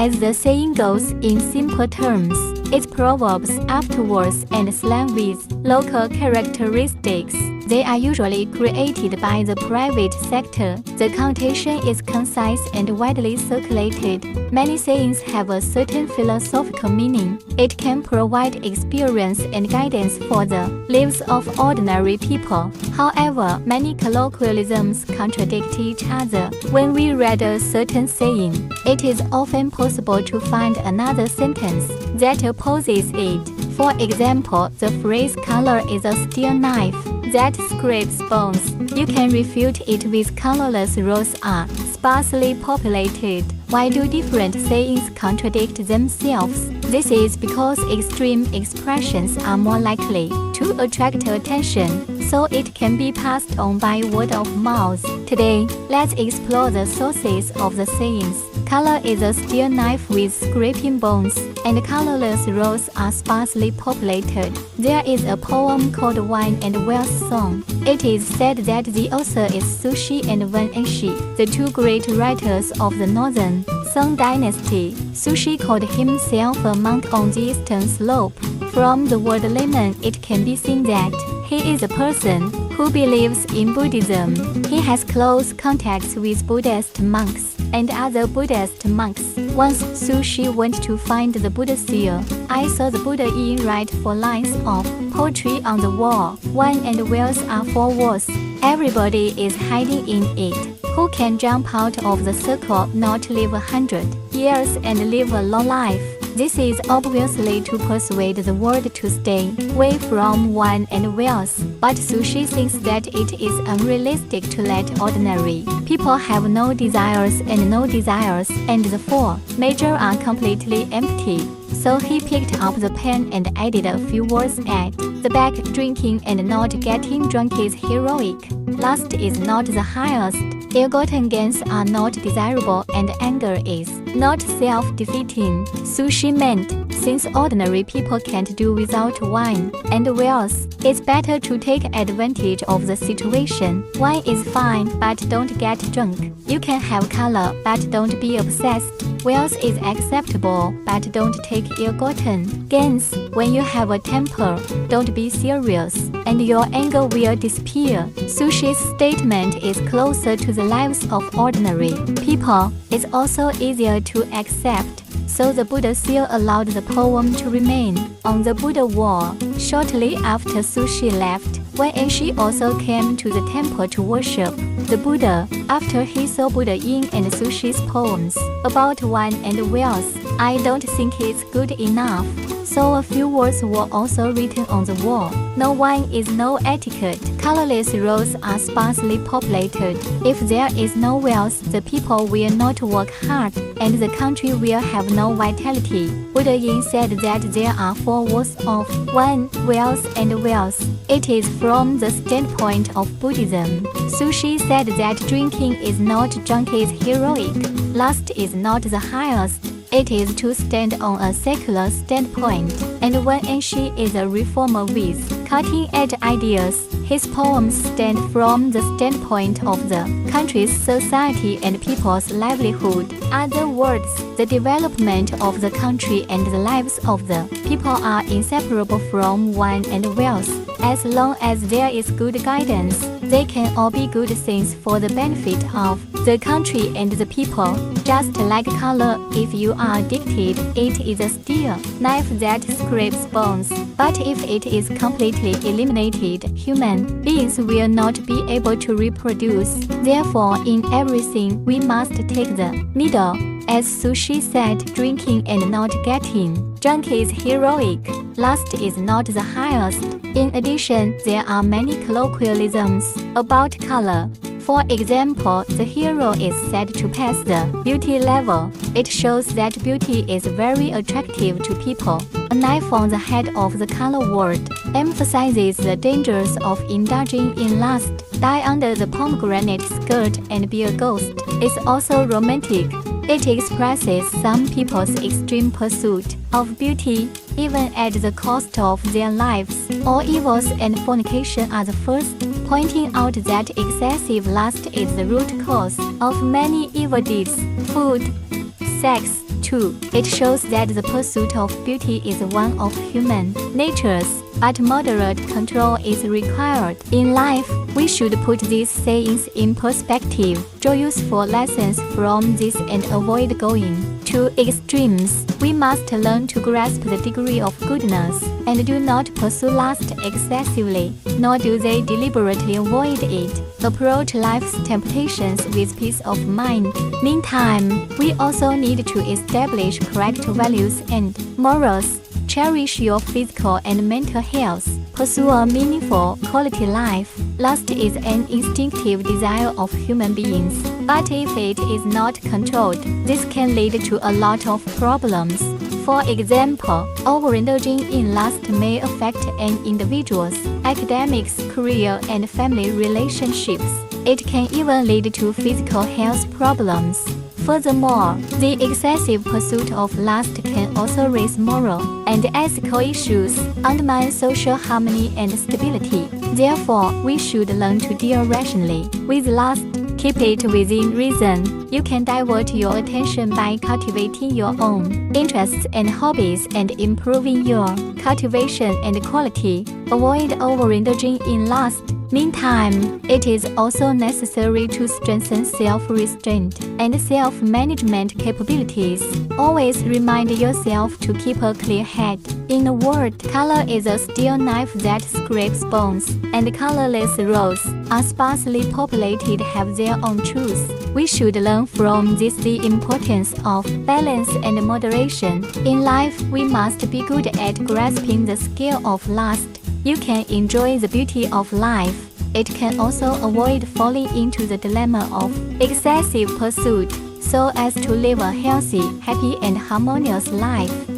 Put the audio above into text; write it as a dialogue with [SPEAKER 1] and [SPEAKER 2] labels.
[SPEAKER 1] As the saying goes in simple terms, it's proverbs afterwards and slang with local characteristics. They are usually created by the private sector. The connotation is concise and widely circulated. Many sayings have a certain philosophical meaning. It can provide experience and guidance for the lives of ordinary people. However, many colloquialisms contradict each other. When we read a certain saying, it is often possible to find another sentence that opposes it. For example, the phrase "color is a steel knife that scrapes bones." You can refute it with "colorless roads are sparsely populated." Why do different sayings contradict themselves? This is because extreme expressions are more likely to attract attention, so it can be passed on by word of mouth. Today, let's explore the sources of the sayings. Color is a steel knife with scraping bones, and colorless roads are sparsely populated. There is a poem called Wine and Wells Song. It is said that the author is Su Shi and Wen Enshi, the two great writers of the northern Song dynasty. Su Shi called himself a monk on the eastern slope. From the word layman, it can be seen that he is a person who believes in Buddhism. He has close contacts with Buddhist monks and other Buddhist monks. Once Su Shi went to find the Buddha seal. I saw the Buddha Yin write 4 lines of poetry on the wall. Wine and wells are 4 walls. Everybody is hiding in it. Who can jump out of the circle, not live 100 years and live a long life? This is obviously to persuade the world to stay away from wine and wells, but Su Shi thinks that it is unrealistic to let ordinary people have no desires, and the 4 major are completely empty. So he picked up the pen and added a few words at the back. Drinking and not getting drunk is heroic. Lust is not the highest. Ill-gotten gains are not desirable, and anger is not self-defeating. Su Shi meant, since ordinary people can't do without wine and wells, it's better to take advantage of the situation. Wine is fine, but don't get drunk. You can have color, but don't be obsessed. Wells is acceptable, but don't take ill-gotten gains. When you have a temper, don't be serious, and your anger will disappear. Su Shi's statement is closer to the lives of ordinary people. It's also easier to accept. So the Buddha seal allowed the poem to remain on the Buddha wall. Shortly after Su Shi left, Wen Enshi also came to the temple to worship the Buddha. After he saw Buddha Yin and Su Shi's poems about wine and wells, I don't think it's good enough. So a few words were also written on the wall. No wine is no etiquette. Colorless roads are sparsely populated. If there is no wells, the people will not work hard, and the country will have no vitality. Buddha Yin said that there are 4 walls of wine, wells, and wells. It is from the standpoint of Buddhism. Su Shi said that drinking is not drunk is heroic. Lust is not the highest. It is to stand on a secular standpoint, and Wen Enshi is a reformer with cutting-edge ideas. His poems stand from the standpoint of the country's society and people's livelihood. Other words, the development of the country and the lives of the people are inseparable from wine and wells. As long as there is good guidance, they can all be good things for the benefit of the country and the people. Just like color, if you are addicted, it is a steel knife that scrapes bones. But if it is completely eliminated, human beings will not be able to reproduce. Therefore, in everything, we must take the middle. As Su Shi said, drinking and not getting drunk is heroic. Lust is not the highest. In addition, there are many colloquialisms about color. For example, the hero is said to pass the beauty level. It shows that beauty is very attractive to people. A knife on the head of the color word emphasizes the dangers of indulging in lust. Die under the pomegranate skirt and be a ghost is also romantic. It expresses some people's extreme pursuit of beauty, even at the cost of their lives. All evils and fornication are the first, pointing out that excessive lust is the root cause of many evil deeds. Food, sex, 2. It shows that the pursuit of beauty is one of human natures, but moderate control is required. In life, we should put these sayings in perspective, draw useful lessons from this and avoid going to extremes. We must learn to grasp the degree of goodness, and do not pursue lust excessively, nor do they deliberately avoid it. Approach life's temptations with peace of mind. Meantime, we also need to establish correct values and morals. Cherish your physical and mental health. Pursue a meaningful, quality life. Lust is an instinctive desire of human beings, but if it is not controlled, this can lead to a lot of problems. For example, overindulging in lust may affect an individual's academics, career, and family relationships. It can even lead to physical health problems. Furthermore, the excessive pursuit of lust can also raise moral and ethical issues, undermine social harmony and stability. Therefore, we should learn to deal rationally with lust. Keep it within reason. You can divert your attention by cultivating your own interests and hobbies and improving your cultivation and quality. Avoid overindulging in lust. Meantime, it is also necessary to strengthen self-restraint and self-management capabilities. Always remind yourself to keep a clear head. In a word, color is a steel knife that scrapes bones, and colorless roads, sparsely populated, have their own truths. We should learn from this the importance of balance and moderation. In life, we must be good at grasping the scale of lust. You can enjoy the beauty of life. It can also avoid falling into the dilemma of excessive pursuit, so as to live a healthy, happy, and harmonious life.